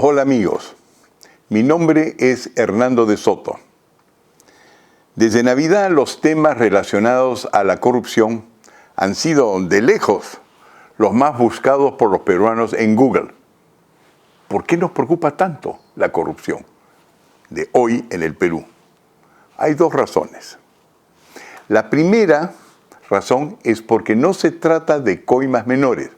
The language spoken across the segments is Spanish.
Hola amigos, mi nombre es Hernando de Soto. Desde Navidad los temas relacionados a la corrupción han sido de lejos los más buscados por los peruanos en Google. ¿Por qué nos preocupa tanto la corrupción de hoy en el Perú? Hay dos razones. La primera razón es porque no se trata de coimas menores.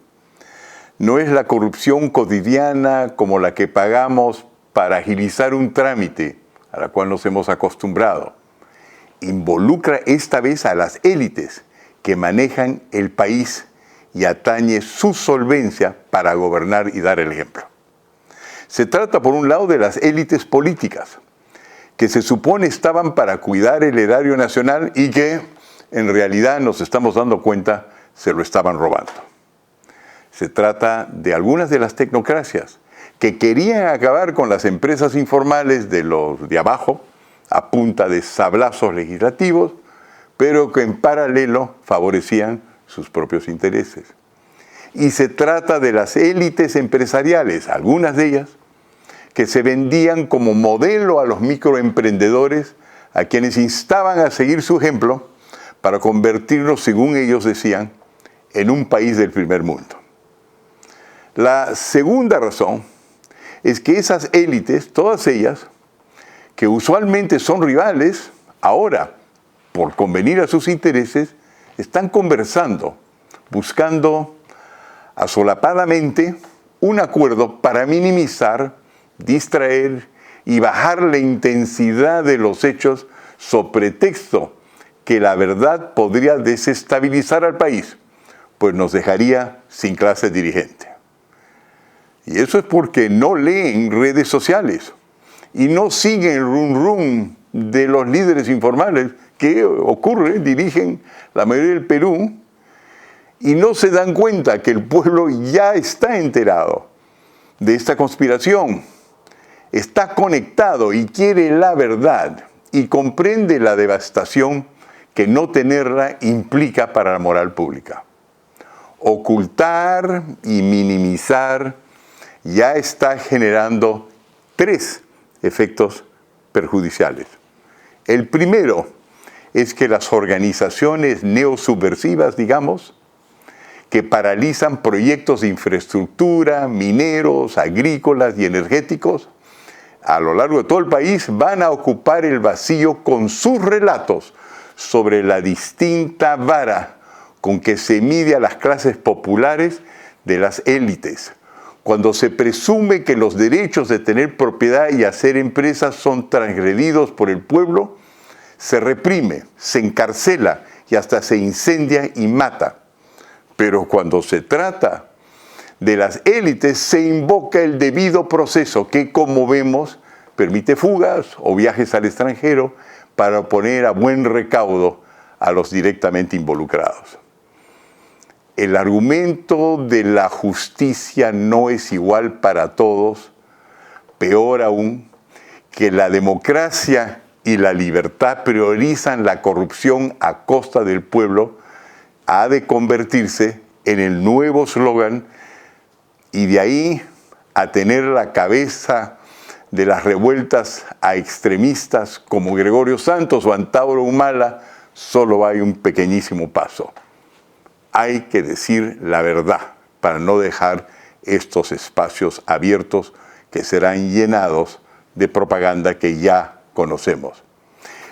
No es la corrupción cotidiana como la que pagamos para agilizar un trámite a la cual nos hemos acostumbrado. Involucra esta vez a las élites que manejan el país y atañe su solvencia para gobernar y dar el ejemplo. Se trata, por un lado, de las élites políticas, que se supone estaban para cuidar el erario nacional y que, en realidad, nos estamos dando cuenta, se lo estaban robando. Se trata de algunas de las tecnocracias que querían acabar con las empresas informales de los de abajo a punta de sablazos legislativos, pero que en paralelo favorecían sus propios intereses. Y se trata de las élites empresariales, algunas de ellas, que se vendían como modelo a los microemprendedores, a quienes instaban a seguir su ejemplo para convertirnos, según ellos decían, en un país del primer mundo. La segunda razón es que esas élites, todas ellas, que usualmente son rivales, ahora, por convenir a sus intereses, están conversando, buscando asolapadamente un acuerdo para minimizar, distraer y bajar la intensidad de los hechos sobre pretexto que la verdad podría desestabilizar al país, pues nos dejaría sin clase dirigente. Y eso es porque no leen redes sociales y no siguen el rum de los líderes informales que dirigen la mayoría del Perú, y no se dan cuenta que el pueblo ya está enterado de esta conspiración, está conectado y quiere la verdad y comprende la devastación que no tenerla implica para la moral pública. Ocultar y minimizar ya está generando tres efectos perjudiciales. El primero es que las organizaciones neosubversivas, digamos, que paralizan proyectos de infraestructura, mineros, agrícolas y energéticos, a lo largo de todo el país van a ocupar el vacío con sus relatos sobre la distinta vara con que se mide a las clases populares de las élites, cuando se presume que los derechos de tener propiedad y hacer empresas son transgredidos por el pueblo, se reprime, se encarcela y hasta se incendia y mata. Pero cuando se trata de las élites, se invoca el debido proceso que, como vemos, permite fugas o viajes al extranjero para poner a buen recaudo a los directamente involucrados. El argumento de la justicia no es igual para todos, peor aún, que la democracia y la libertad priorizan la corrupción a costa del pueblo, ha de convertirse en el nuevo eslogan, y de ahí a tener la cabeza de las revueltas a extremistas como Gregorio Santos o Antauro Humala, solo hay un pequeñísimo paso. Hay que decir la verdad para no dejar estos espacios abiertos que serán llenados de propaganda que ya conocemos.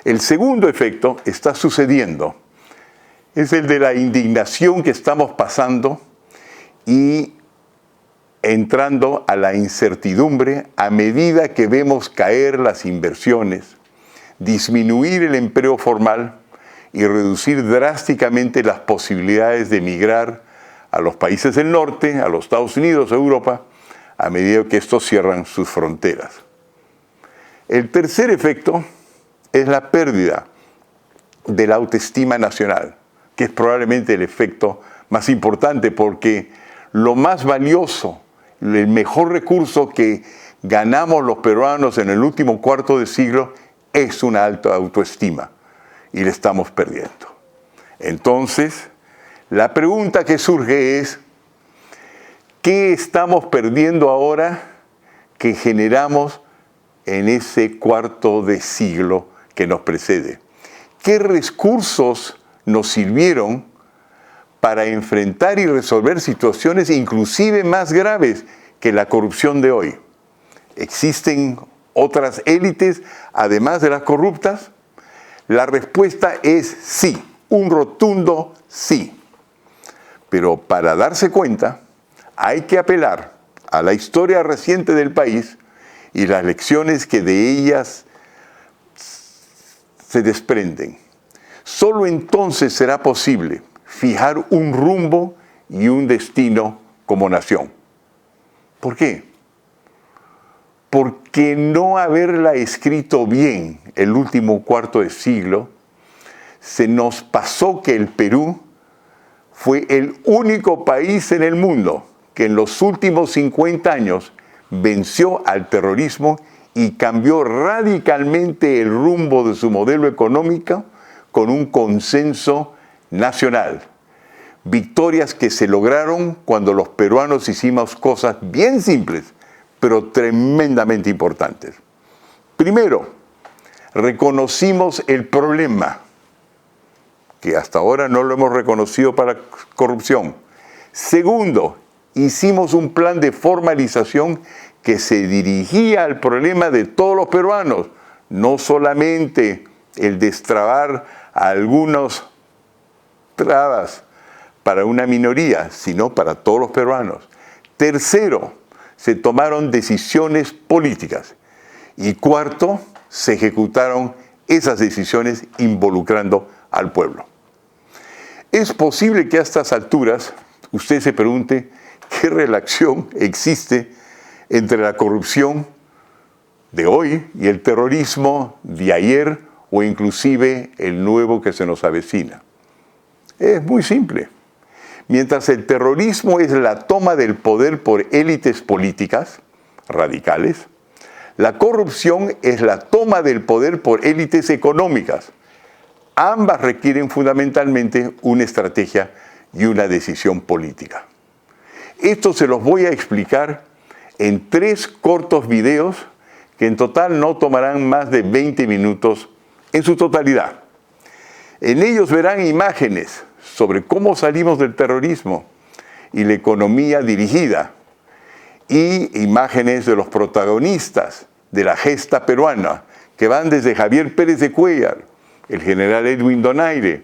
El segundo efecto está sucediendo. Es el de la indignación que estamos pasando y entrando a la incertidumbre a medida que vemos caer las inversiones, disminuir el empleo formal y reducir drásticamente las posibilidades de emigrar a los países del norte, a los Estados Unidos, a Europa, a medida que estos cierran sus fronteras. El tercer efecto es la pérdida de la autoestima nacional, que es probablemente el efecto más importante, porque lo más valioso, el mejor recurso que ganamos los peruanos en el último cuarto de siglo es una alta autoestima, y la estamos perdiendo. Entonces, la pregunta que surge es, ¿qué estamos perdiendo ahora que generamos en ese cuarto de siglo que nos precede. ¿Qué recursos nos sirvieron para enfrentar y resolver situaciones inclusive más graves que la corrupción de hoy? ¿Existen otras élites además de las corruptas? La respuesta es sí, un rotundo sí. Pero para darse cuenta, hay que apelar a la historia reciente del país y las lecciones que de ellas se desprenden. Solo entonces será posible fijar un rumbo y un destino como nación. ¿Por qué? Porque no haberla escrito bien el último cuarto de siglo, se nos pasó que el Perú fue el único país en el mundo que en los últimos 50 años venció al terrorismo y cambió radicalmente el rumbo de su modelo económico con un consenso nacional. Victorias que se lograron cuando los peruanos hicimos cosas bien simples, pero tremendamente importantes. Primero, reconocimos el problema, que hasta ahora no lo hemos reconocido para corrupción. Segundo, hicimos un plan de formalización que se dirigía al problema de todos los peruanos, no solamente el destrabar algunas trabas para una minoría, sino para todos los peruanos. Tercero, se tomaron decisiones políticas. Y cuarto, se ejecutaron esas decisiones involucrando al pueblo. Es posible que a estas alturas usted se pregunte qué relación existe entre la corrupción de hoy y el terrorismo de ayer o inclusive el nuevo que se nos avecina. Es muy simple. Mientras el terrorismo es la toma del poder por élites políticas radicales, la corrupción es la toma del poder por élites económicas. Ambas requieren fundamentalmente una estrategia y una decisión política. Esto se los voy a explicar en 3 cortos videos que en total no tomarán más de 20 minutos en su totalidad. En ellos verán imágenes sobre cómo salimos del terrorismo y la economía dirigida, y imágenes de los protagonistas de la gesta peruana, que van desde Javier Pérez de Cuéllar, el general Edwin Donaire,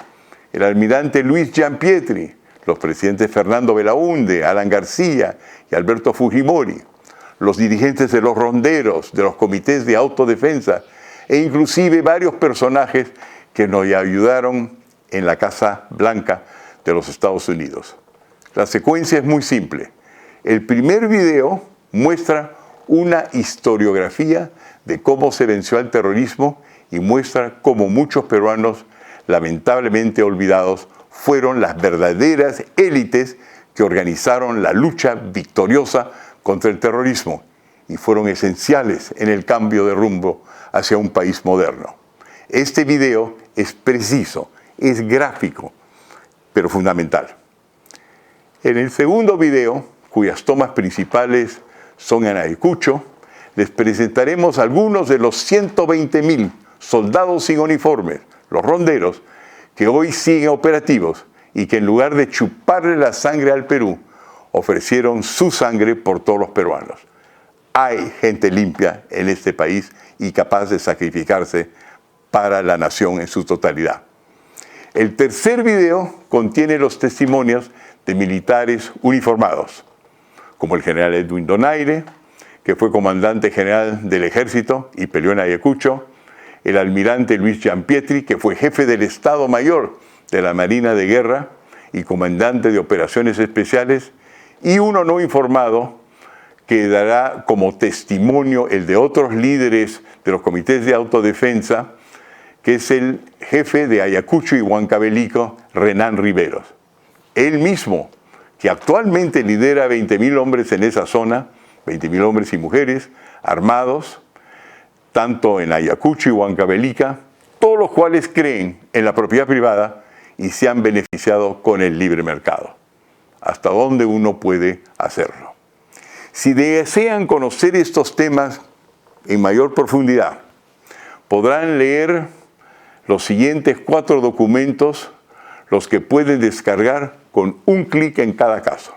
el almirante Luis Gianpietri, los presidentes Fernando Belaúnde, Alan García y Alberto Fujimori, los dirigentes de los ronderos, de los comités de autodefensa, e inclusive varios personajes que nos ayudaron en la Casa Blanca de los Estados Unidos. La secuencia es muy simple. El primer video muestra una historiografía de cómo se venció al terrorismo y muestra cómo muchos peruanos, lamentablemente olvidados, fueron las verdaderas élites que organizaron la lucha victoriosa contra el terrorismo y fueron esenciales en el cambio de rumbo hacia un país moderno. Este video es preciso, es gráfico, pero fundamental. En el segundo video, cuyas tomas principales son en Ayacucho, les presentaremos algunos de los 120,000 soldados sin uniformes, los ronderos, que hoy siguen operativos y que en lugar de chuparle la sangre al Perú, ofrecieron su sangre por todos los peruanos. Hay gente limpia en este país y capaz de sacrificarse para la nación en su totalidad. El tercer video contiene los testimonios de militares uniformados, como el general Edwin Donaire, que fue comandante general del ejército y peleó en Ayacucho, el almirante Luis Gianpietri, que fue jefe del Estado Mayor de la Marina de Guerra y comandante de operaciones especiales, y uno no informado que dará como testimonio el de otros líderes de los comités de autodefensa, que es el jefe de Ayacucho y Huancavelica, Renan Riveros. Él mismo, que actualmente lidera 20,000 hombres en esa zona, 20,000 hombres y mujeres armados, tanto en Ayacucho y Huancavelica, todos los cuales creen en la propiedad privada y se han beneficiado con el libre mercado. ¿Hasta dónde uno puede hacerlo? Si desean conocer estos temas en mayor profundidad, podrán leer los siguientes 4 documentos, los que pueden descargar con un clic en cada caso.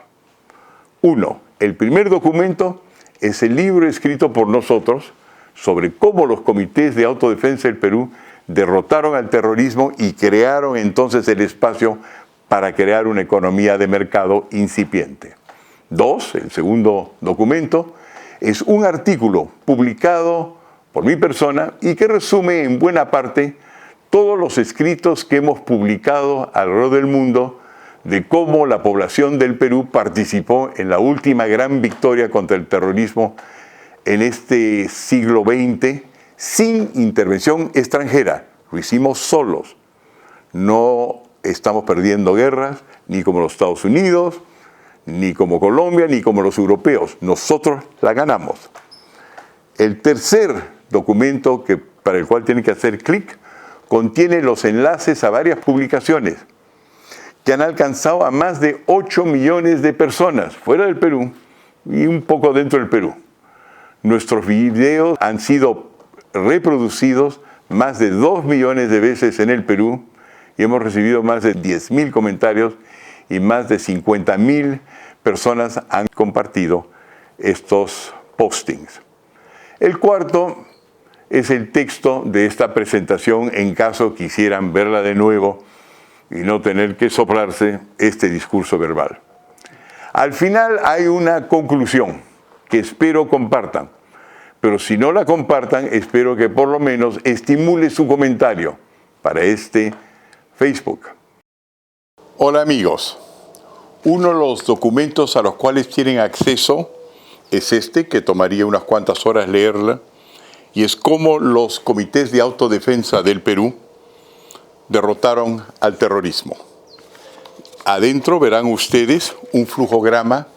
1. El primer documento es el libro escrito por nosotros sobre cómo los comités de autodefensa del Perú derrotaron al terrorismo y crearon entonces el espacio para crear una economía de mercado incipiente. 2. El segundo documento es un artículo publicado por mi persona y que resume en buena parte todos los escritos que hemos publicado alrededor del mundo de cómo la población del Perú participó en la última gran victoria contra el terrorismo en este siglo XX sin intervención extranjera. Lo hicimos solos. No estamos perdiendo guerras, ni como los Estados Unidos, ni como Colombia, ni como los europeos. Nosotros la ganamos. El tercer documento para el cual tienen que hacer clic contiene los enlaces a varias publicaciones que han alcanzado a más de 8 millones de personas fuera del Perú y un poco dentro del Perú. Nuestros videos han sido reproducidos más de 2 millones de veces en el Perú y hemos recibido más de 10.000 comentarios y más de 50.000 personas han compartido estos postings. El cuarto es el texto de esta presentación en caso quisieran verla de nuevo y no tener que soplarse este discurso verbal. Al final hay una conclusión que espero compartan, pero si no la compartan, espero que por lo menos estimule su comentario para este Facebook. Hola amigos, uno de los documentos a los cuales tienen acceso es este, que tomaría unas cuantas horas leerla, y es cómo los comités de autodefensa del Perú derrotaron al terrorismo. Adentro verán ustedes un flujograma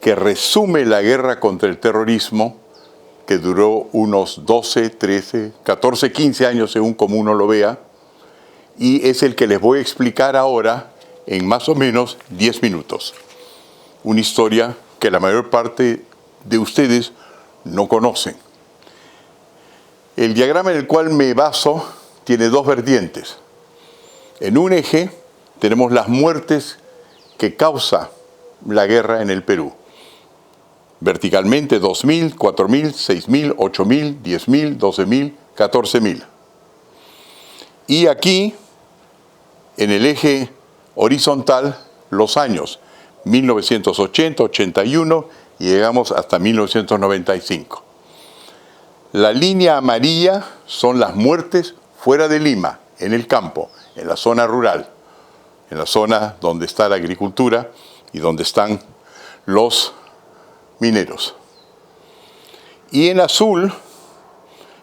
que resume la guerra contra el terrorismo, que duró unos 12, 13, 14, 15 años según como uno lo vea, y es el que les voy a explicar ahora en más o menos 10 minutos. Una historia que la mayor parte de ustedes no conocen. El diagrama en el cual me baso tiene 2 vertientes. En un eje tenemos las muertes que causa la guerra en el Perú. Verticalmente 2.000, 4.000, 6.000, 8.000, 10.000, 12.000, 14.000. Y aquí, en el eje horizontal, los años 1980, 81 y llegamos hasta 1995. La línea amarilla son las muertes fuera de Lima, en el campo, en la zona rural, en la zona donde está la agricultura y donde están los mineros. Y en azul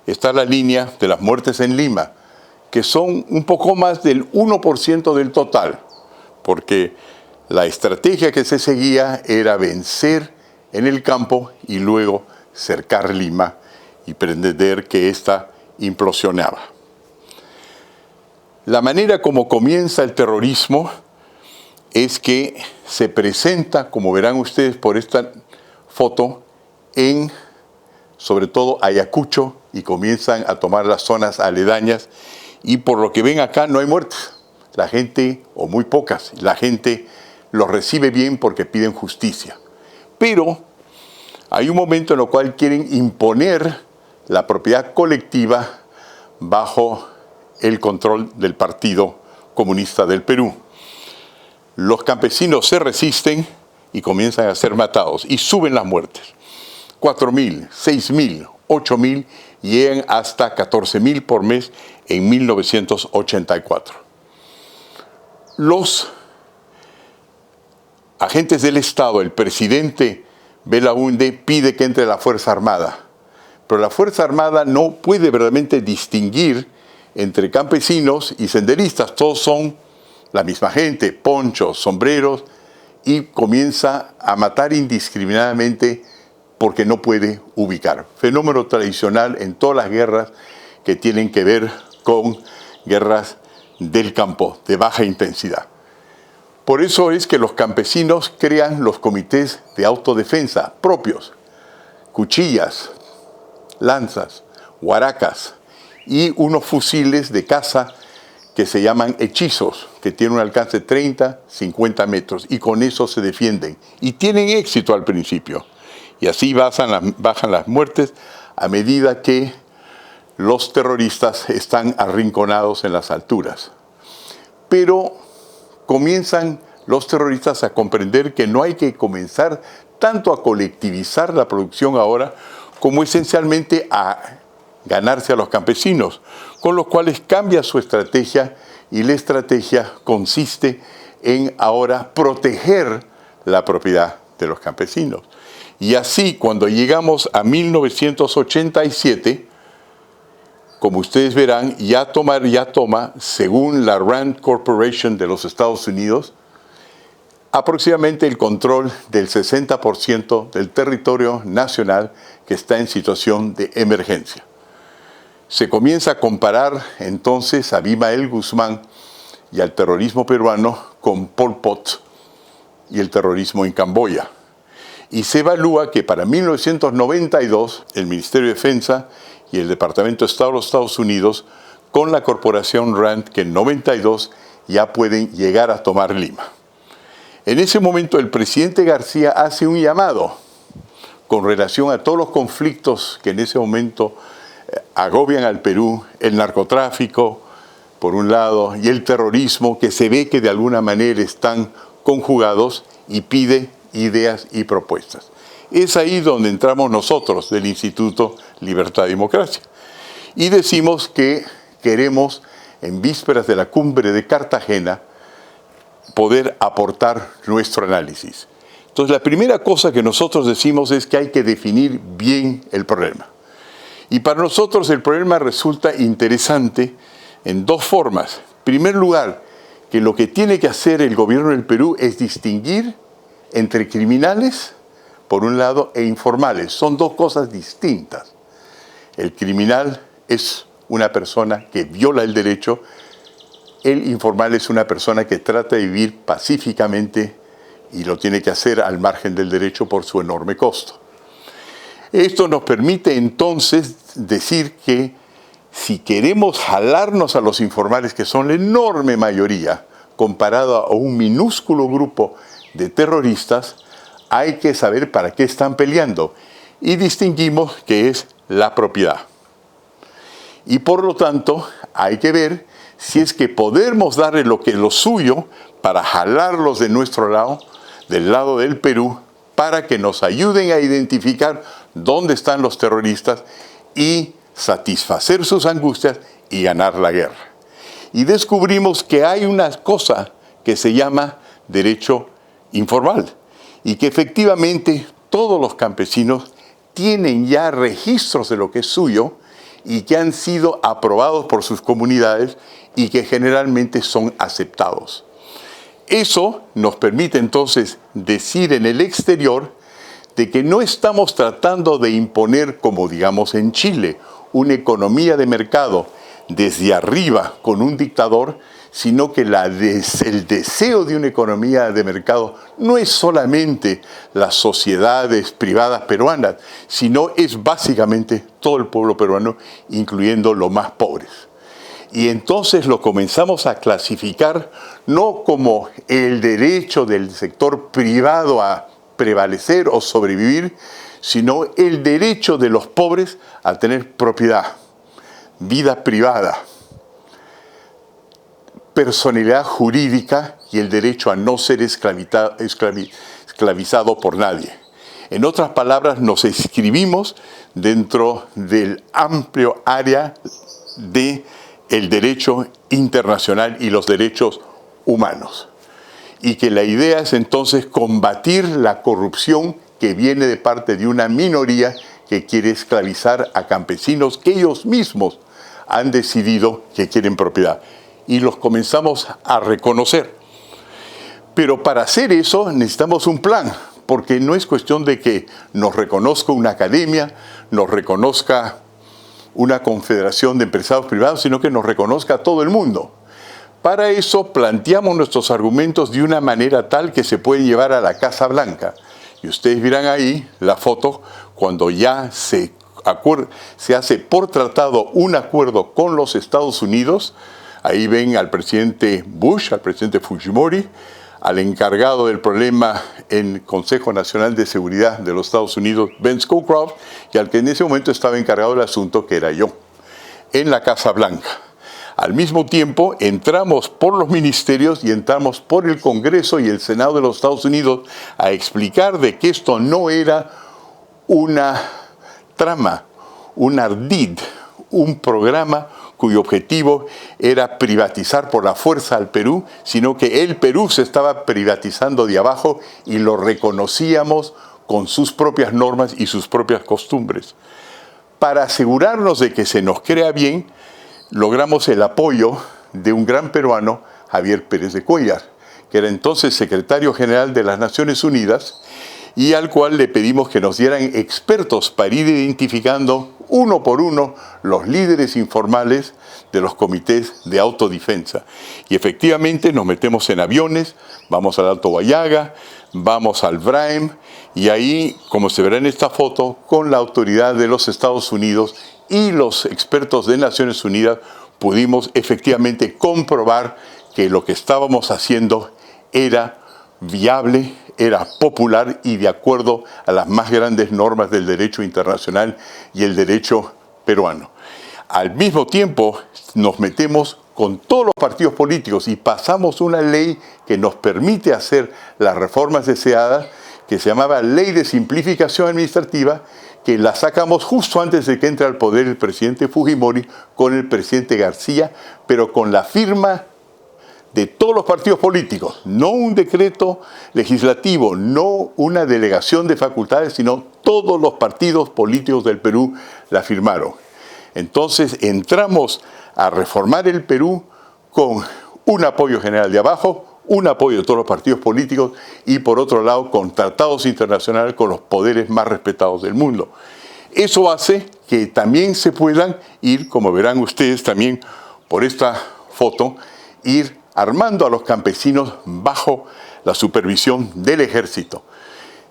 está la línea de las muertes en Lima, que son un poco más del 1% del total, porque la estrategia que se seguía era vencer en el campo y luego cercar Lima y pretender que ésta implosionaba. La manera como comienza el terrorismo es que se presenta, como verán ustedes por esta foto, en sobre todo Ayacucho, y comienzan a tomar las zonas aledañas, y por lo que ven acá no hay muertes. La gente, o muy pocas, la gente los recibe bien porque piden justicia. Pero hay un momento en el cual quieren imponer la propiedad colectiva bajo el control del Partido Comunista del Perú. Los campesinos se resisten y comienzan a ser matados y suben las muertes. 4.000, 6.000, 8.000 y llegan hasta 14.000 por mes en 1984. Los agentes del Estado, el presidente Belaúnde pide que entre la Fuerza Armada, pero la Fuerza Armada no puede verdaderamente distinguir entre campesinos y senderistas. Todos son la misma gente, ponchos, sombreros, y comienza a matar indiscriminadamente porque no puede ubicar. Fenómeno tradicional en todas las guerras que tienen que ver con guerras del campo de baja intensidad. Por eso es que los campesinos crean los comités de autodefensa propios, cuchillas, lanzas, huaracas y unos fusiles de caza que se llaman hechizos, que tienen un alcance de 30, 50 metros, y con eso se defienden. Y tienen éxito al principio. Y así bajan las muertes a medida que los terroristas están arrinconados en las alturas. Pero comienzan los terroristas a comprender que no hay que comenzar tanto a colectivizar la producción ahora, como esencialmente a ganarse a los campesinos, con los cuales cambia su estrategia, y la estrategia consiste en ahora proteger la propiedad de los campesinos. Y así, cuando llegamos a 1987, como ustedes verán, ya toma, según la Rand Corporation de los Estados Unidos, aproximadamente el control del 60% del territorio nacional que está en situación de emergencia. Se comienza a comparar entonces a Abimael Guzmán y al terrorismo peruano con Pol Pot y el terrorismo en Camboya. Y se evalúa que para 1992 el Ministerio de Defensa y el Departamento de Estado de los Estados Unidos, con la corporación Rand, que en 92 ya pueden llegar a tomar Lima. En ese momento el presidente García hace un llamado con relación a todos los conflictos que en ese momento agobian al Perú, el narcotráfico, por un lado, y el terrorismo, que se ve que de alguna manera están conjugados, y pide ideas y propuestas. Es ahí donde entramos nosotros del Instituto Libertad y Democracia. Y decimos que queremos, en vísperas de la cumbre de Cartagena, poder aportar nuestro análisis. Entonces, la primera cosa que nosotros decimos es que hay que definir bien el problema. Y para nosotros el problema resulta interesante en dos formas. En primer lugar, que lo que tiene que hacer el gobierno del Perú es distinguir entre criminales, por un lado, e informales. Son dos cosas distintas. El criminal es una persona que viola el derecho. El informal es una persona que trata de vivir pacíficamente y lo tiene que hacer al margen del derecho por su enorme costo. Esto nos permite entonces decir que si queremos jalarnos a los informales, que son la enorme mayoría, comparado a un minúsculo grupo de terroristas, hay que saber para qué están peleando. Y distinguimos que es la propiedad. Y por lo tanto, hay que ver si es que podemos darle lo que es lo suyo para jalarlos de nuestro lado, del lado del Perú, para que nos ayuden a identificar dónde están los terroristas y satisfacer sus angustias y ganar la guerra. Y descubrimos que hay una cosa que se llama derecho informal y que efectivamente todos los campesinos tienen ya registros de lo que es suyo y que han sido aprobados por sus comunidades y que generalmente son aceptados. Eso nos permite entonces decir en el exterior de que no estamos tratando de imponer, como digamos en Chile, una economía de mercado desde arriba con un dictador, sino que el deseo de una economía de mercado no es solamente las sociedades privadas peruanas, sino es básicamente todo el pueblo peruano, incluyendo los más pobres. Y entonces lo comenzamos a clasificar no como el derecho del sector privado a prevalecer o sobrevivir, sino el derecho de los pobres a tener propiedad, vida privada, personalidad jurídica y el derecho a no ser esclavizado por nadie. En otras palabras, nos inscribimos dentro del amplio área del derecho internacional y los derechos humanos. Y que la idea es entonces combatir la corrupción que viene de parte de una minoría que quiere esclavizar a campesinos que ellos mismos han decidido que quieren propiedad. Y los comenzamos a reconocer. Pero para hacer eso necesitamos un plan, porque no es cuestión de que nos reconozca una academia, nos reconozca una confederación de empresarios privados, sino que nos reconozca a todo el mundo. Para eso planteamos nuestros argumentos de una manera tal que se puede llevar a la Casa Blanca. Y ustedes verán ahí la foto cuando ya se hace por tratado un acuerdo con los Estados Unidos. Ahí ven al presidente Bush, al presidente Fujimori, al encargado del problema en Consejo Nacional de Seguridad de los Estados Unidos, Ben Scowcroft, y al que en ese momento estaba encargado del asunto, que era yo, en la Casa Blanca. Al mismo tiempo, entramos por los ministerios y entramos por el Congreso y el Senado de los Estados Unidos a explicar de que esto no era una trama, un ardid, un programa cuyo objetivo era privatizar por la fuerza al Perú, sino que el Perú se estaba privatizando de abajo y lo reconocíamos con sus propias normas y sus propias costumbres. Para asegurarnos de que se nos crea bien, logramos el apoyo de un gran peruano, Javier Pérez de Cuéllar, que era entonces secretario general de las Naciones Unidas, y al cual le pedimos que nos dieran expertos para ir identificando uno por uno los líderes informales de los comités de autodefensa. Y efectivamente nos metemos en aviones, vamos al Alto Huallaga, vamos al Braem, y ahí, como se verá en esta foto, con la autoridad de los Estados Unidos y los expertos de Naciones Unidas, pudimos efectivamente comprobar que lo que estábamos haciendo era viable, era popular y de acuerdo a las más grandes normas del derecho internacional y el derecho peruano. Al mismo tiempo, nos metemos con todos los partidos políticos y pasamos una ley que nos permite hacer las reformas deseadas, que se llamaba Ley de Simplificación Administrativa, que la sacamos justo antes de que entre al poder el presidente Fujimori con el presidente García, pero con la firma de todos los partidos políticos, no un decreto legislativo, no una delegación de facultades, sino todos los partidos políticos del Perú la firmaron. Entonces entramos a reformar el Perú con un apoyo general de abajo, un apoyo de todos los partidos políticos y por otro lado con tratados internacionales con los poderes más respetados del mundo. Eso hace que también se puedan ir, como verán ustedes también por esta foto, ir armando a los campesinos bajo la supervisión del ejército,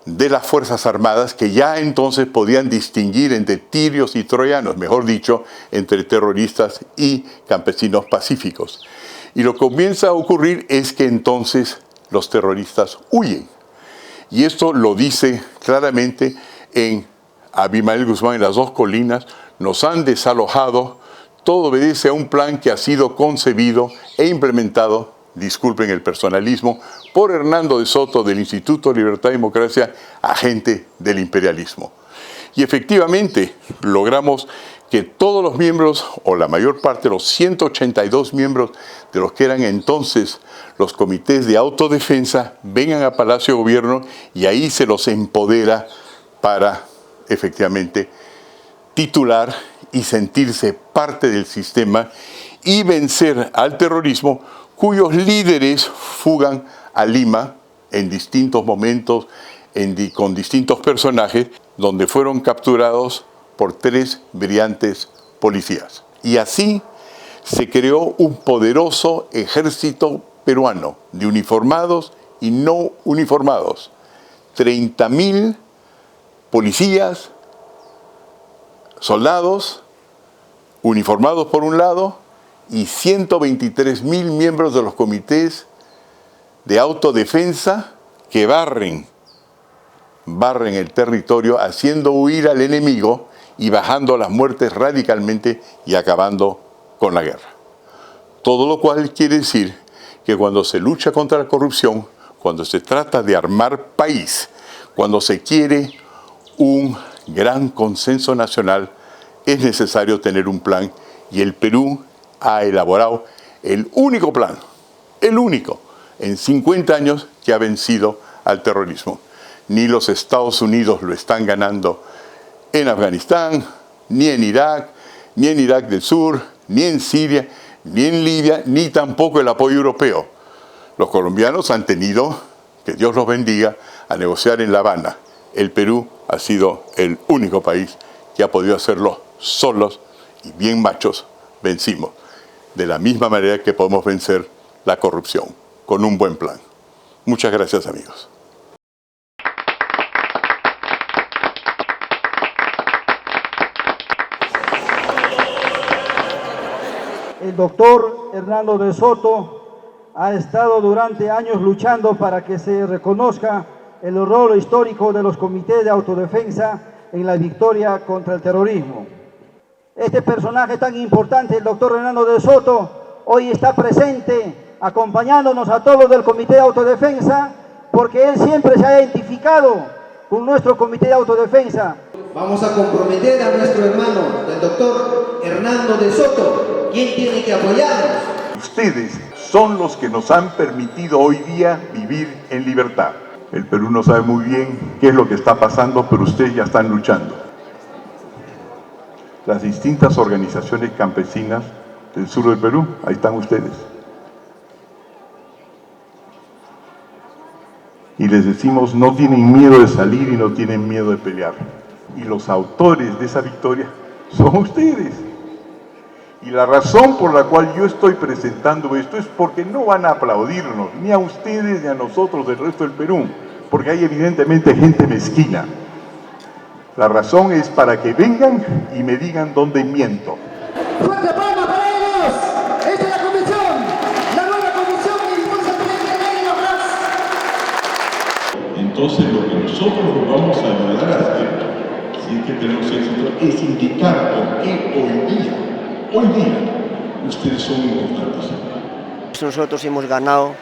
de las Fuerzas Armadas, que ya entonces podían distinguir entre tirios y troyanos, mejor dicho, entre terroristas y campesinos pacíficos. Y lo que comienza a ocurrir es que entonces los terroristas huyen. Y esto lo dice claramente en Abimael Guzmán en las Dos Colinas: nos han desalojado, todo obedece a un plan que ha sido concebido e implementado, disculpen el personalismo, por Hernando de Soto del Instituto Libertad y Democracia, agente del imperialismo. Y efectivamente logramos que todos los miembros, o la mayor parte, los 182 miembros de los que eran entonces los comités de autodefensa, vengan a Palacio de Gobierno y ahí se los empodera para efectivamente titular y sentirse parte del sistema y vencer al terrorismo, cuyos líderes fugan a Lima en distintos momentos, con distintos personajes, donde fueron capturados por 3 brillantes policías. Y así se creó un poderoso ejército peruano de uniformados y no uniformados. 30.000 policías, soldados, uniformados por un lado, y 123.000 miembros de los comités de autodefensa que barren el territorio, haciendo huir al enemigo y bajando las muertes radicalmente y acabando con la guerra. Todo lo cual quiere decir que cuando se lucha contra la corrupción, cuando se trata de armar país, cuando se quiere un gran consenso nacional, es necesario tener un plan, y el Perú ha elaborado el único plan, el único, en 50 años que ha vencido al terrorismo. Ni los Estados Unidos lo están ganando en Afganistán, ni en Irak del Sur, ni en Siria, ni en Libia, ni tampoco el apoyo europeo. Los colombianos han tenido, que Dios los bendiga, a negociar en La Habana. El Perú ha sido el único país que ha podido hacerlo solos y bien machos vencimos. De la misma manera que podemos vencer la corrupción con un buen plan. Muchas gracias, amigos. El doctor Hernando de Soto ha estado durante años luchando para que se reconozca el rol histórico de los comités de autodefensa en la victoria contra el terrorismo. Este personaje tan importante, el doctor Hernando de Soto, hoy está presente acompañándonos a todos del Comité de Autodefensa, porque él siempre se ha identificado con nuestro Comité de Autodefensa. Vamos a comprometer a nuestro hermano, el doctor Hernando de Soto, quien tiene que apoyarnos. Ustedes son los que nos han permitido hoy día vivir en libertad. El Perú no sabe muy bien qué es lo que está pasando, pero ustedes ya están luchando. Las distintas organizaciones campesinas del sur del Perú, ahí están ustedes. Y les decimos, no tienen miedo de salir y no tienen miedo de pelear. Y los autores de esa victoria son ustedes. Y la razón por la cual yo estoy presentando esto es porque no van a aplaudirnos, ni a ustedes ni a nosotros del resto del Perú, porque hay evidentemente gente mezquina. La razón es para que vengan y me digan dónde miento. ¡Fuerte palma para ellos! Esta es la comisión, la nueva comisión que impulsa 30 años más. Entonces lo que nosotros vamos a ayudar a hacer, si es que tenemos éxito, es indicar por qué hoy día, ustedes son importantes. Nosotros hemos ganado,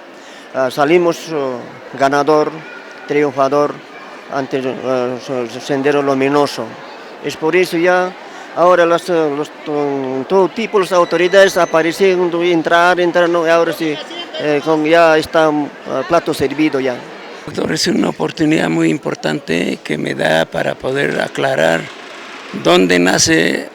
salimos ganador, triunfador ante el sendero luminoso. Es por eso ya ahora todo tipo de autoridades aparecen, entrar, no, ahora sí, ya está plato servido ya. Doctor, es una oportunidad muy importante que me da para poder aclarar dónde nace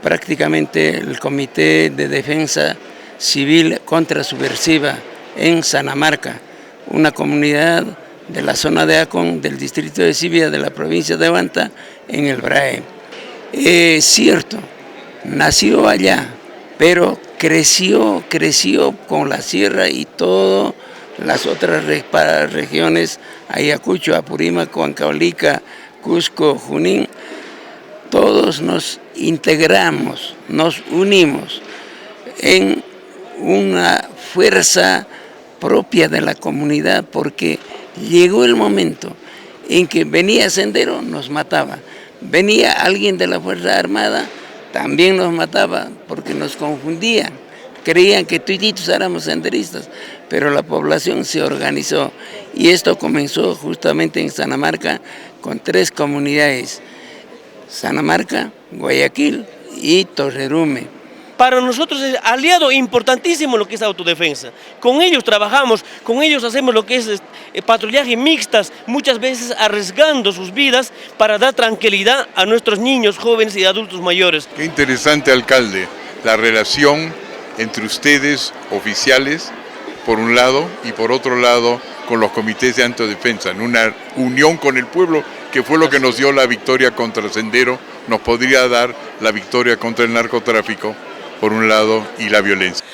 prácticamente el Comité de Defensa Civil Contrasubversiva en Sanamarca, una comunidad de la zona de Acon, del distrito de Sibia, de la provincia de Huanta, en el BRAE. Es cierto, nació allá, pero creció con la sierra y todas las otras regiones, Ayacucho, Apurímac, Huancavelica, Cusco, Junín. Todos nos integramos, nos unimos en una fuerza propia de la comunidad, porque llegó el momento en que venía Sendero, nos mataba. Venía alguien de la Fuerza Armada, también nos mataba, porque nos confundían. Creían que toditos éramos senderistas, pero la población se organizó. Y esto comenzó justamente en Sanamarca con 3 comunidades: Sanamarca, Guayaquil y Torrerume. Para nosotros es aliado importantísimo lo que es autodefensa. Con ellos trabajamos, con ellos hacemos lo que es patrullaje mixtas, muchas veces arriesgando sus vidas para dar tranquilidad a nuestros niños, jóvenes y adultos mayores. Qué interesante, alcalde, la relación entre ustedes, oficiales, por un lado, y por otro lado, con los comités de autodefensa, en una unión con el pueblo, que fue lo que nos dio la victoria contra el Sendero, nos podría dar la victoria contra el narcotráfico, por un lado, y la violencia.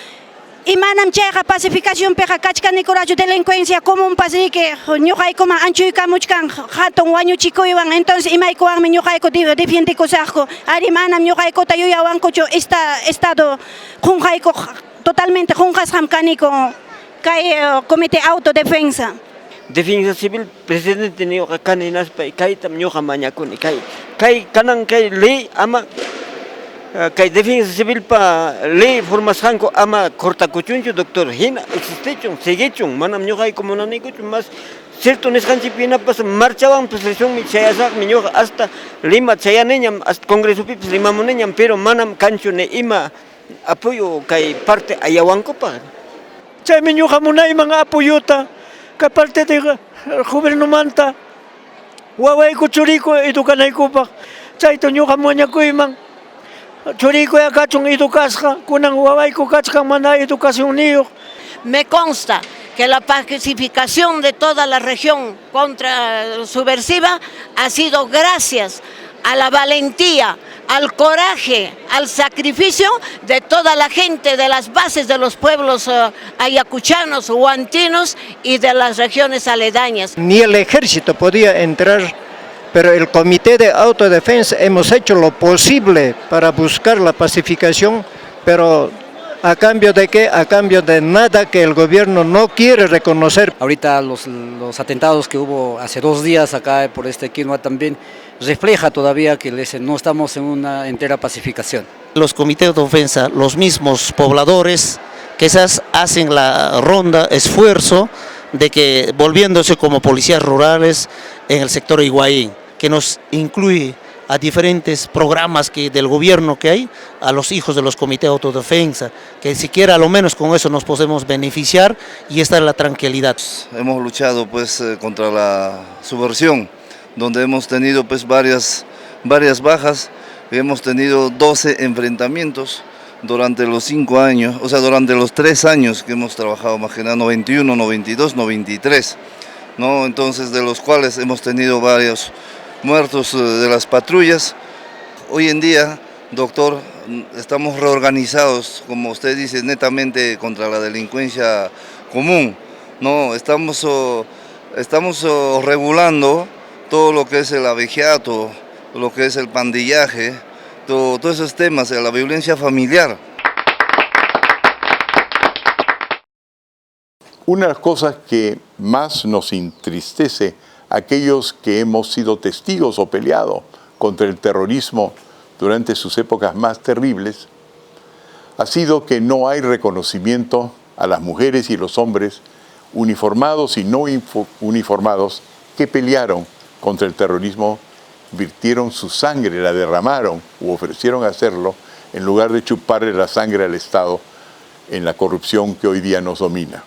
Y manam cheja pacificación peja kachkan coraje delincuencia común pasique ñuqayku man anchuyka muchkan hatun wañu chikuywan entonces imaykuwanmi ñuqayku defiende kusaqku ari manam ñuqaykuta yuyawankuchu estado qunqayku totalmente qunqasqam kaniku kay comité autodefensa. Defensa civil presidente ñuqa kani naspay kaytam ñuqa mañakuni kay kanan kay ley ama kay defensa civil pa ley formasqanku ama cortakuchunchu doctor hina existechun seguichun manam ñuqayku munanikuchun más cierto nisqanchik hinapas marchawan pues lesionmi chayasaqmi ñuqa hasta Lima chayaniñam hasta congresopipas limamuniñam pero manam kanchu ne ima apoyo kay parte ayawankupa. Chaymi ñuqa munayman apoyuta kay parte de gobiernomanta wawayku churiyku educanaykupaq chayta ñuqa mañakuyman. Churiykuya kachun educasqa kunan wawayku kachkan mana educación niyuq. Me consta que la pacificación de toda la región contra subversiva ha sido gracias a la valentía, al coraje, al sacrificio de toda la gente de las bases de los pueblos ayacuchanos, huantinos y de las regiones aledañas. Ni el ejército podía entrar, pero el Comité de Autodefensa hemos hecho lo posible para buscar la pacificación, pero ¿a cambio de qué? A cambio de nada que el gobierno no quiere reconocer. Ahorita los atentados que hubo hace 2 días acá por Quinoa también refleja todavía que no estamos en una entera pacificación. Los comités de defensa, los mismos pobladores, quizás hacen la ronda, esfuerzo de que volviéndose como policías rurales en el sector Higuaín, que nos incluye a diferentes programas del gobierno que hay, a los hijos de los comités de autodefensa, que siquiera a lo menos con eso nos podemos beneficiar y esta es la tranquilidad. Hemos luchado pues contra la subversión, donde hemos tenido pues varias bajas, hemos tenido 12 enfrentamientos durante los 5 años, o sea durante los 3 años que hemos trabajado, más que nada 91, 92, 93, ¿no? Entonces de los cuales hemos tenido varios muertos de las patrullas. Hoy en día, doctor, estamos reorganizados, como usted dice, netamente contra la delincuencia común, ¿no? Estamos regulando todo lo que es el abigeato, lo que es el pandillaje, todos esos temas, la violencia familiar. Una de las cosas que más nos entristece a aquellos que hemos sido testigos o peleado contra el terrorismo durante sus épocas más terribles, ha sido que no hay reconocimiento a las mujeres y los hombres uniformados y no uniformados que pelearon contra el terrorismo, virtieron su sangre, la derramaron u ofrecieron hacerlo en lugar de chuparle la sangre al Estado en la corrupción que hoy día nos domina.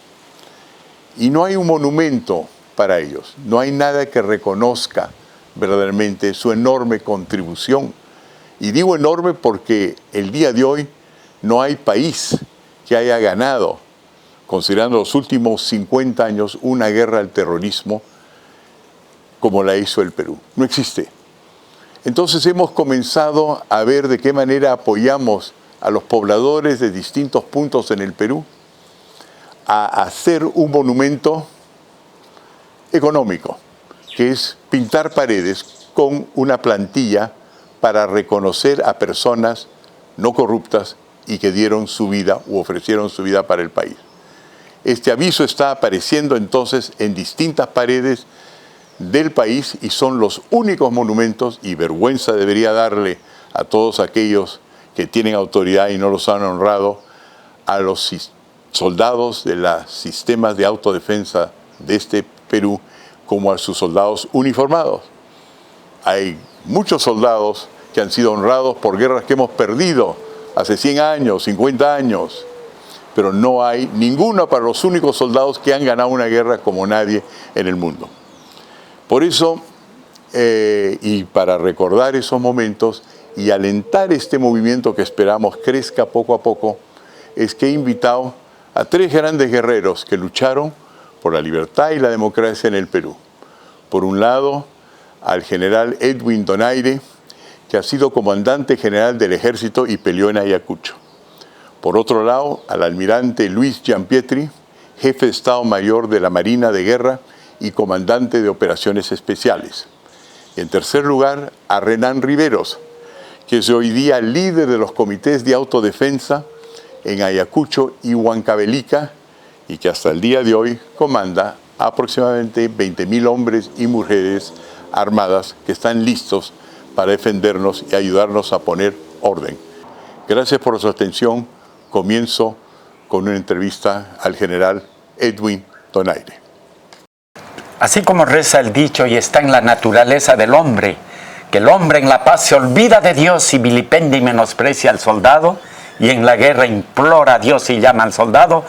Y no hay un monumento para ellos, no hay nada que reconozca verdaderamente su enorme contribución. Y digo enorme porque el día de hoy no hay país que haya ganado, considerando los últimos 50 años, una guerra al terrorismo como la hizo el Perú. No existe. Entonces hemos comenzado a ver de qué manera apoyamos a los pobladores de distintos puntos en el Perú a hacer un monumento económico, que es pintar paredes con una plantilla para reconocer a personas no corruptas y que dieron su vida u ofrecieron su vida para el país. Este aviso está apareciendo entonces en distintas paredes del país y son los únicos monumentos, y vergüenza debería darle a todos aquellos que tienen autoridad y no los han honrado, a los soldados de los sistemas de autodefensa de este Perú como a sus soldados uniformados. Hay muchos soldados que han sido honrados por guerras que hemos perdido hace 100 años, 50 años, pero no hay ninguno para los únicos soldados que han ganado una guerra como nadie en el mundo. Por eso, y para recordar esos momentos y alentar este movimiento que esperamos crezca poco a poco, es que he invitado a 3 grandes guerreros que lucharon por la libertad y la democracia en el Perú. Por un lado, al general Edwin Donaire, que ha sido comandante general del ejército y peleó en Ayacucho. Por otro lado, al almirante Luis Giampietri, jefe de Estado Mayor de la Marina de Guerra y comandante de operaciones especiales. Y en tercer lugar, a Renan Riveros, que es hoy día líder de los comités de autodefensa en Ayacucho y Huancavelica, y que hasta el día de hoy comanda aproximadamente 20.000 hombres y mujeres armadas que están listos para defendernos y ayudarnos a poner orden. Gracias por su atención. Comienzo con una entrevista al general Edwin Donaire. Así como reza el dicho y está en la naturaleza del hombre, que el hombre en la paz se olvida de Dios y vilipendia y menosprecia al soldado, y en la guerra implora a Dios y llama al soldado,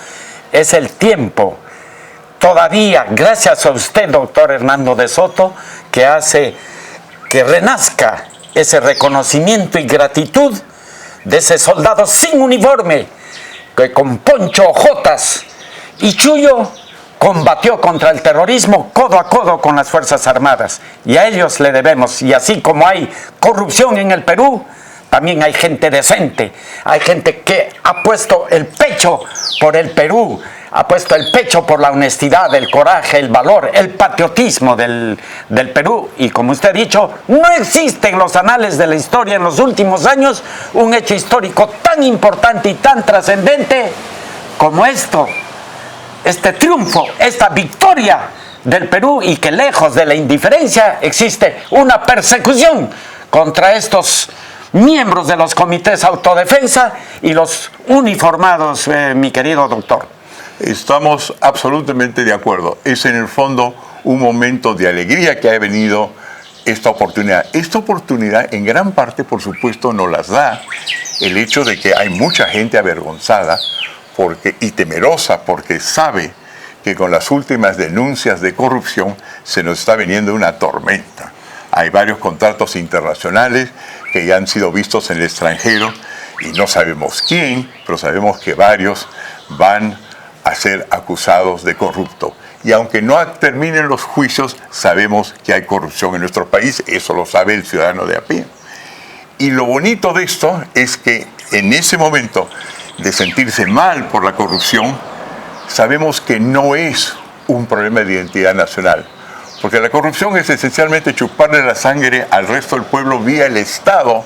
es el tiempo. Todavía, gracias a usted, doctor Hernando de Soto, que hace que renazca ese reconocimiento y gratitud de ese soldado sin uniforme, que con poncho, jotas y chullo combatió contra el terrorismo codo a codo con las Fuerzas Armadas. Y a ellos le debemos. Y así como hay corrupción en el Perú, también hay gente decente. Hay gente que ha puesto el pecho por el Perú, ha puesto el pecho por la honestidad, el coraje, el valor, el patriotismo del Perú. Y como usted ha dicho, no existe en los anales de la historia en los últimos años un hecho histórico tan importante y tan trascendente como este triunfo, esta victoria del Perú, y que lejos de la indiferencia existe una persecución contra estos miembros de los comités de autodefensa y los uniformados, mi querido doctor. Estamos absolutamente de acuerdo. Es en el fondo un momento de alegría que ha venido esta oportunidad. Esta oportunidad en gran parte, por supuesto, nos las da el hecho de que hay mucha gente avergonzada y temerosa porque sabe que con las últimas denuncias de corrupción se nos está viniendo una tormenta. Hay varios contratos internacionales que ya han sido vistos en el extranjero y no sabemos quién, pero sabemos que varios van a ser acusados de corrupto. Y aunque no terminen los juicios, sabemos que hay corrupción en nuestro país, eso lo sabe el ciudadano de a pie. Y lo bonito de esto es que en ese momento de sentirse mal por la corrupción, sabemos que no es un problema de identidad nacional, porque la corrupción es esencialmente chuparle la sangre al resto del pueblo vía el Estado,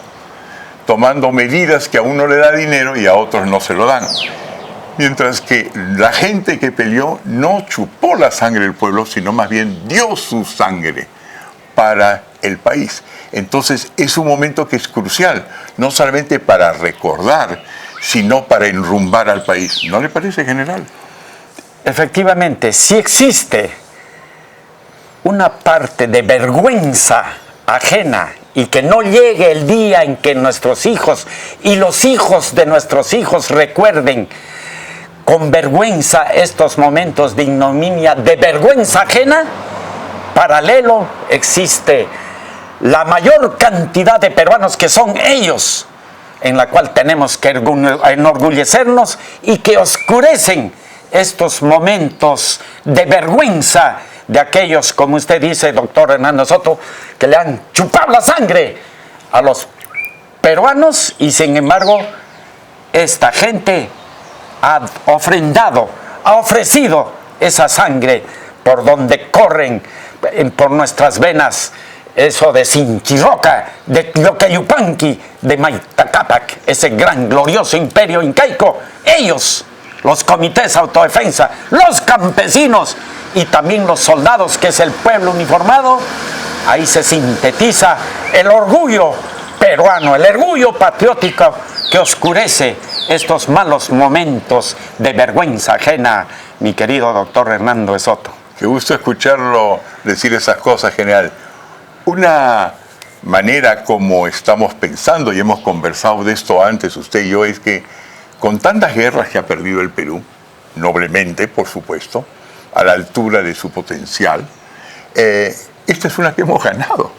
tomando medidas que a uno le da dinero y a otros no se lo dan. Mientras que la gente que peleó no chupó la sangre del pueblo, sino más bien dio su sangre para el país. Entonces es un momento que es crucial, no solamente para recordar, sino para enrumbar al país. ¿No le parece, general? Efectivamente, si existe una parte de vergüenza ajena y que no llegue el día en que nuestros hijos y los hijos de nuestros hijos recuerden con vergüenza estos momentos de ignominia, de vergüenza ajena, paralelo existe la mayor cantidad de peruanos que son ellos, en la cual tenemos que enorgullecernos y que oscurecen estos momentos de vergüenza de aquellos, como usted dice, doctor Hernando Soto, que le han chupado la sangre a los peruanos y sin embargo esta gente ha ofrendado, ha ofrecido esa sangre por donde corren por nuestras venas. Eso de Sinchiroca, de Yoyupanqui, de Maitacapac, ese gran glorioso imperio incaico, ellos, los comités de autodefensa, los campesinos y también los soldados, que es el pueblo uniformado, ahí se sintetiza el orgullo peruano, el orgullo patriótico que oscurece estos malos momentos de vergüenza ajena, mi querido doctor Hernando de Soto. Qué gusto escucharlo decir esas cosas, general. Una manera como estamos pensando, y hemos conversado de esto antes usted y yo, es que con tantas guerras que ha perdido el Perú, noblemente, por supuesto, a la altura de su potencial, esta es una que hemos ganado.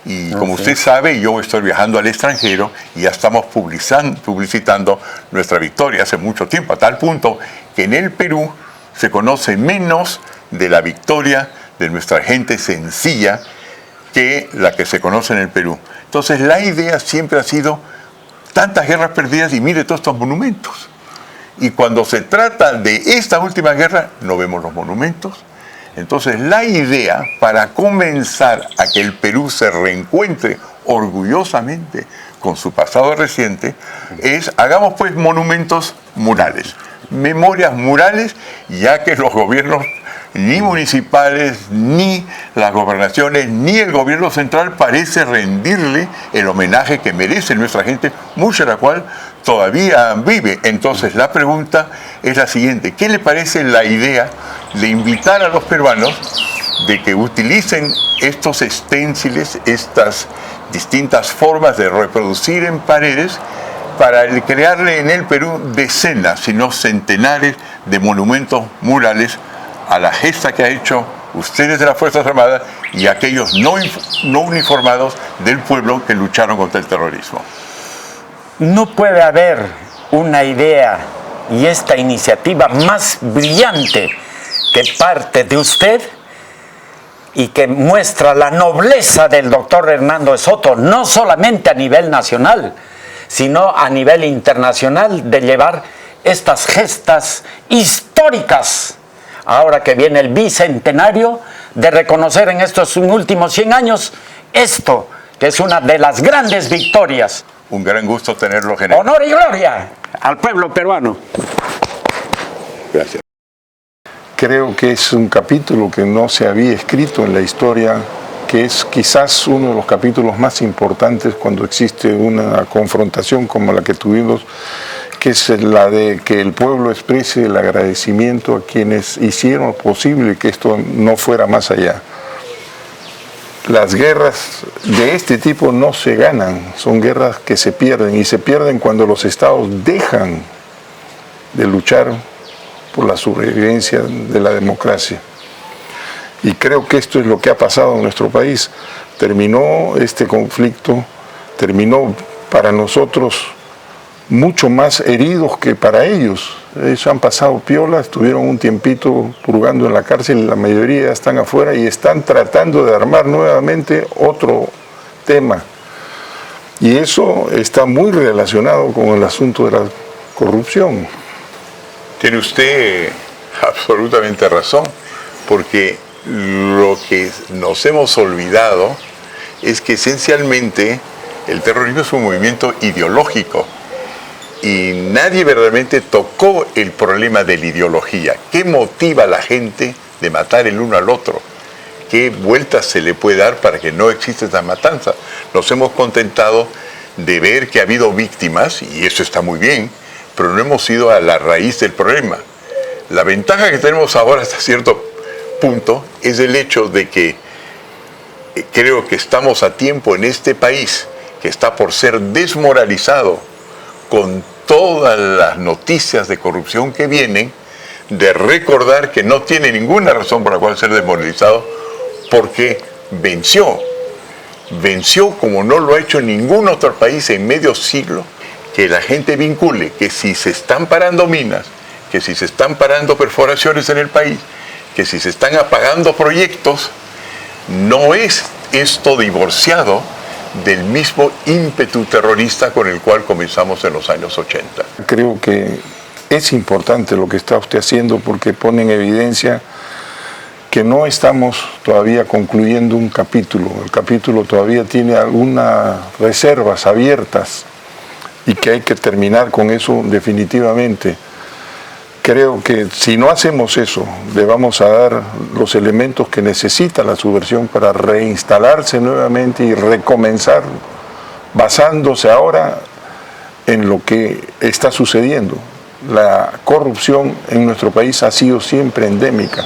Y como usted sabe, yo estoy viajando al extranjero y ya estamos publicitando nuestra victoria hace mucho tiempo, a tal punto que en el Perú se conoce menos de la victoria de nuestra gente sencilla que la que se conoce en el Perú. Entonces la idea siempre ha sido tantas guerras perdidas y mire todos estos monumentos. Y cuando se trata de esta última guerra, no vemos los monumentos. Entonces la idea para comenzar a que el Perú se reencuentre orgullosamente con su pasado reciente es, hagamos pues monumentos murales, memorias murales, ya que los gobiernos ni municipales, ni las gobernaciones, ni el gobierno central parece rendirle el homenaje que merece nuestra gente, mucha de la cual todavía vive. Entonces la pregunta es la siguiente: ¿qué le parece la idea de invitar a los peruanos de que utilicen estos esténciles, estas distintas formas de reproducir en paredes, para crearle en el Perú decenas, si no centenares de monumentos murales a la gesta que ha hecho ustedes de las Fuerzas Armadas y aquellos no uniformados del pueblo que lucharon contra el terrorismo? No puede haber una idea y esta iniciativa más brillante que parte de usted y que muestra la nobleza del doctor Hernando de Soto, no solamente a nivel nacional, sino a nivel internacional, de llevar estas gestas históricas, ahora que viene el bicentenario, de reconocer en estos últimos 100 años esto, que es una de las grandes victorias. Un gran gusto tenerlo, general. Honor y gloria al pueblo peruano. Gracias. Creo que es un capítulo que no se había escrito en la historia, que es quizás uno de los capítulos más importantes cuando existe una confrontación como la que tuvimos, que es la de que el pueblo exprese el agradecimiento a quienes hicieron posible que esto no fuera más allá. Las guerras de este tipo no se ganan, son guerras que se pierden, y se pierden cuando los estados dejan de luchar por la sobrevivencia de la democracia. Y creo que esto es lo que ha pasado en nuestro país. Terminó este conflicto, terminó para nosotros mucho más heridos que para ellos. Ellos han pasado piola, estuvieron un tiempito purgando en la cárcel, la mayoría ya están afuera y están tratando de armar nuevamente otro tema. Y eso está muy relacionado con el asunto de la corrupción. Tiene usted absolutamente razón, porque lo que nos hemos olvidado es que esencialmente el terrorismo es un movimiento ideológico y nadie verdaderamente tocó el problema de la ideología. ¿Qué motiva a la gente de matar el uno al otro? ¿Qué vueltas se le puede dar para que no exista esa matanza? Nos hemos contentado de ver que ha habido víctimas, y eso está muy bien, pero no hemos ido a la raíz del problema. La ventaja que tenemos ahora hasta cierto punto es el hecho de que creo que estamos a tiempo en este país, que está por ser desmoralizado con todas las noticias de corrupción que vienen, de recordar que no tiene ninguna razón por la cual ser desmoralizado, porque venció como no lo ha hecho ningún otro país en medio siglo. Que la gente vincule que si se están parando minas, que si se están parando perforaciones en el país, que si se están apagando proyectos, no es esto divorciado del mismo ímpetu terrorista con el cual comenzamos en los años 80. Creo que es importante lo que está usted haciendo porque pone en evidencia que no estamos todavía concluyendo un capítulo. El capítulo todavía tiene algunas reservas abiertas y que hay que terminar con eso definitivamente. Creo que si no hacemos eso, le vamos a dar los elementos que necesita la subversión para reinstalarse nuevamente y recomenzar, basándose ahora en lo que está sucediendo. La corrupción en nuestro país ha sido siempre endémica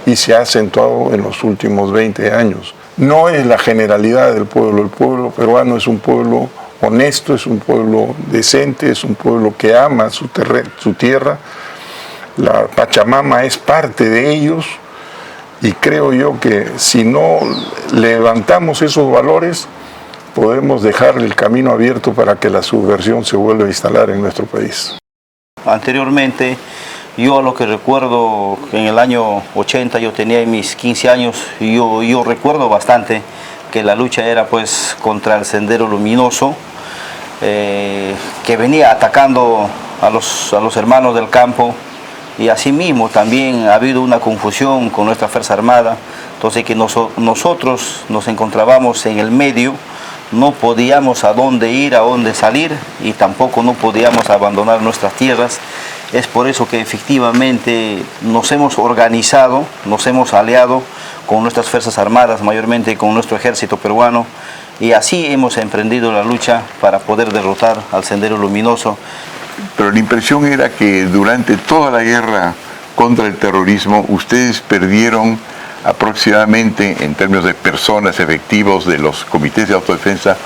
y se ha acentuado en los últimos 20 años. No es la generalidad del pueblo. El pueblo peruano es un pueblo honesto, es un pueblo decente, es un pueblo que ama su tierra. La Pachamama es parte de ellos y creo yo que si no levantamos esos valores podemos dejar el camino abierto para que la subversión se vuelva a instalar en nuestro país. Anteriormente, yo a lo que recuerdo, en el año 80 yo tenía mis 15 años y yo recuerdo bastante que la lucha era pues contra el Sendero Luminoso, que venía atacando a los hermanos del campo. Y asimismo también ha habido una confusión con nuestra Fuerza Armada, entonces que nosotros nos encontrábamos en el medio, no podíamos a dónde ir, a dónde salir y tampoco no podíamos abandonar nuestras tierras. Es por eso que efectivamente nos hemos organizado, nos hemos aliado con nuestras Fuerzas Armadas, mayormente con nuestro ejército peruano, y así hemos emprendido la lucha para poder derrotar al Sendero Luminoso. Pero la impresión era que durante toda la guerra contra el terrorismo, ustedes perdieron aproximadamente, en términos de personas efectivos de los comités de autodefensa,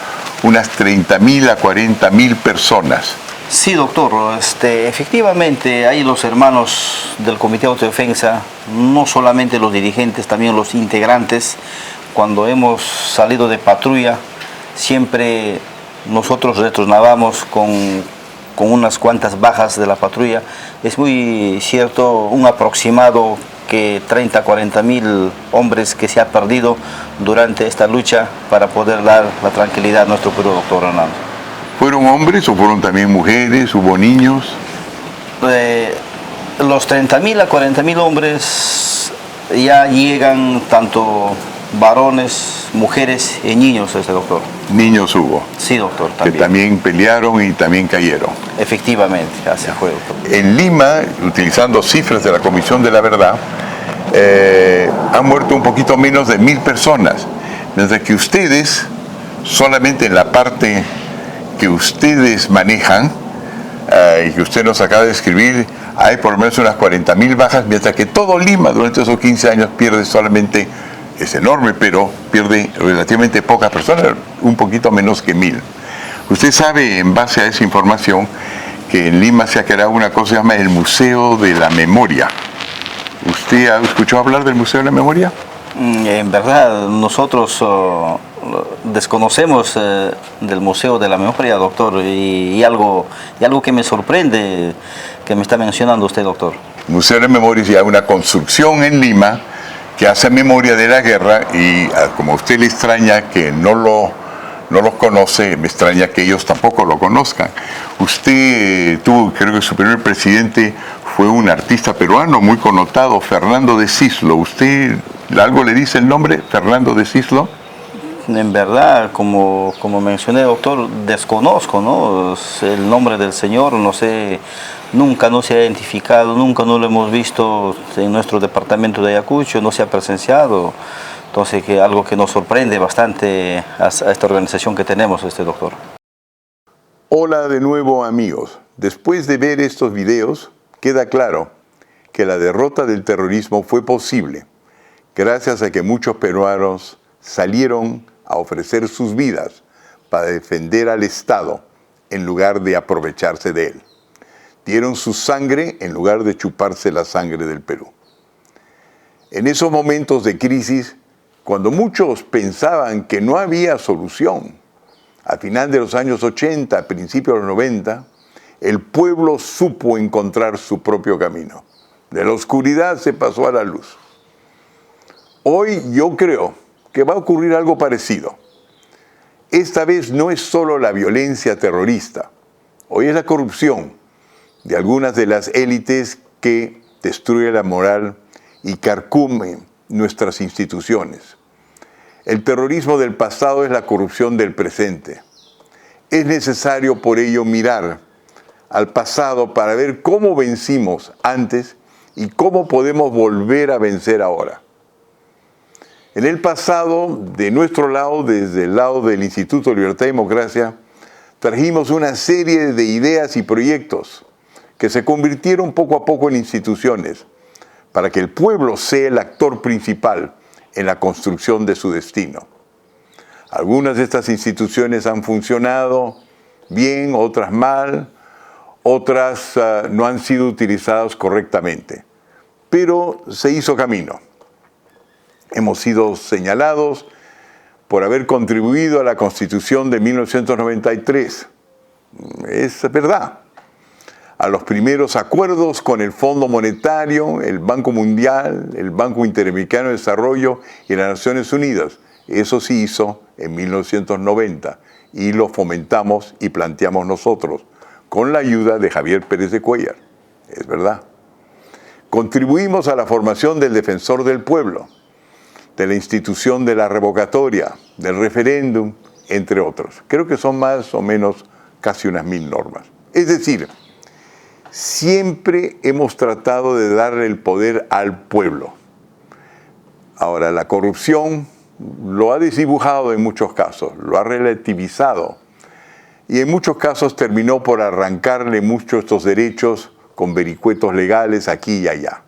unas 30.000 a 40.000 personas. Sí, doctor, efectivamente hay los hermanos del Comité de Autodefensa, no solamente los dirigentes, también los integrantes. Cuando hemos salido de patrulla, siempre nosotros retornábamos con unas cuantas bajas de la patrulla. Es muy cierto, un aproximado que 30, 40 mil hombres que se ha perdido durante esta lucha para poder dar la tranquilidad a nuestro Perú, doctor Hernando. ¿Fueron hombres o fueron también mujeres? ¿Hubo niños? Los 30.000 a 40.000 hombres ya llegan tanto varones, mujeres y niños, doctor. ¿Niños hubo? Sí, doctor, también. Que también pelearon y también cayeron. Efectivamente, así fue, doctor. En Lima, utilizando cifras de la Comisión de la Verdad, han muerto un poquito menos de 1.000 personas, mientras que ustedes, solamente en la parte que ustedes manejan, y que usted nos acaba de escribir, hay por lo menos unas 40.000 bajas, mientras que todo Lima durante esos 15 años pierde solamente, es enorme, pero pierde relativamente pocas personas, un poquito menos que 1.000. Usted sabe, en base a esa información, que en Lima se ha creado una cosa que se llama el Museo de la Memoria. ¿Usted ha escuchado hablar del Museo de la Memoria? En verdad, nosotros desconocemos del Museo de la Memoria, doctor, y algo que me sorprende que me está mencionando usted, doctor. El Museo de la Memoria es ya una construcción en Lima que hace memoria de la guerra y como a usted le extraña que no los conoce, me extraña que ellos tampoco lo conozcan. Usted tuvo, creo que su primer presidente fue un artista peruano muy connotado, Fernando de Cislo. ¿Usted algo le dice el nombre, Fernando de Cislo? En verdad, como mencioné, doctor, desconozco, ¿no? El nombre del señor, no sé, nunca no se ha identificado, nunca no lo hemos visto en nuestro departamento de Ayacucho, no se ha presenciado. Entonces, algo que nos sorprende bastante a esta organización que tenemos, doctor. Hola de nuevo, amigos. Después de ver estos videos, queda claro que la derrota del terrorismo fue posible gracias a que muchos peruanos salieron a ofrecer sus vidas para defender al Estado en lugar de aprovecharse de él. Dieron su sangre en lugar de chuparse la sangre del Perú. En esos momentos de crisis, cuando muchos pensaban que no había solución, a final de los años 80, a principios de los 90, el pueblo supo encontrar su propio camino. De la oscuridad se pasó a la luz. Hoy yo creo que va a ocurrir algo parecido. Esta vez no es solo la violencia terrorista, hoy es la corrupción de algunas de las élites que destruye la moral y carcomen nuestras instituciones. El terrorismo del pasado es la corrupción del presente. Es necesario por ello mirar al pasado para ver cómo vencimos antes y cómo podemos volver a vencer ahora. En el pasado, de nuestro lado, desde el lado del Instituto de Libertad y Democracia, trajimos una serie de ideas y proyectos que se convirtieron poco a poco en instituciones para que el pueblo sea el actor principal en la construcción de su destino. Algunas de estas instituciones han funcionado bien, otras mal, otras no han sido utilizadas correctamente, pero se hizo camino. Hemos sido señalados por haber contribuido a la Constitución de 1993. Es verdad. A los primeros acuerdos con el Fondo Monetario, el Banco Mundial, el Banco Interamericano de Desarrollo y las Naciones Unidas. Eso se hizo en 1990 y lo fomentamos y planteamos nosotros con la ayuda de Javier Pérez de Cuéllar. Es verdad. Contribuimos a la formación del Defensor del Pueblo, de la institución de la revocatoria, del referéndum, entre otros. Creo que son más o menos casi unas 1000 normas. Es decir, siempre hemos tratado de darle el poder al pueblo. Ahora, la corrupción lo ha desdibujado en muchos casos, lo ha relativizado y en muchos casos terminó por arrancarle muchos de estos derechos con vericuetos legales aquí y allá.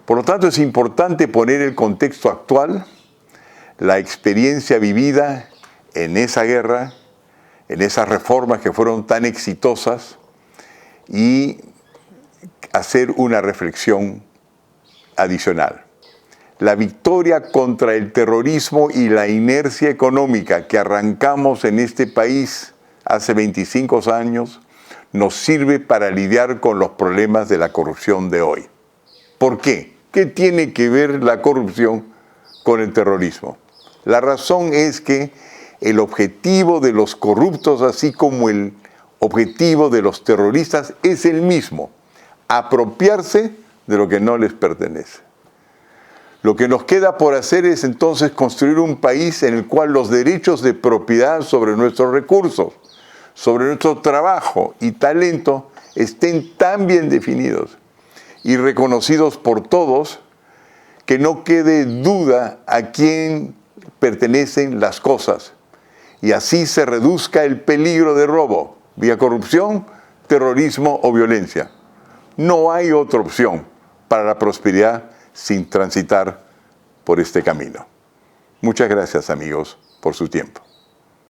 Por lo tanto, es importante poner el contexto actual, la experiencia vivida en esa guerra, en esas reformas que fueron tan exitosas y hacer una reflexión adicional. La victoria contra el terrorismo y la inercia económica que arrancamos en este país hace 25 años nos sirve para lidiar con los problemas de la corrupción de hoy. ¿Por qué? ¿Qué tiene que ver la corrupción con el terrorismo? La razón es que el objetivo de los corruptos, así como el objetivo de los terroristas, es el mismo: apropiarse de lo que no les pertenece. Lo que nos queda por hacer es entonces construir un país en el cual los derechos de propiedad sobre nuestros recursos, sobre nuestro trabajo y talento estén tan bien definidos y reconocidos por todos que no quede duda a quién pertenecen las cosas, y así se reduzca el peligro de robo vía corrupción, terrorismo o violencia. No hay otra opción para la prosperidad sin transitar por este camino. Muchas gracias, amigos, por su tiempo.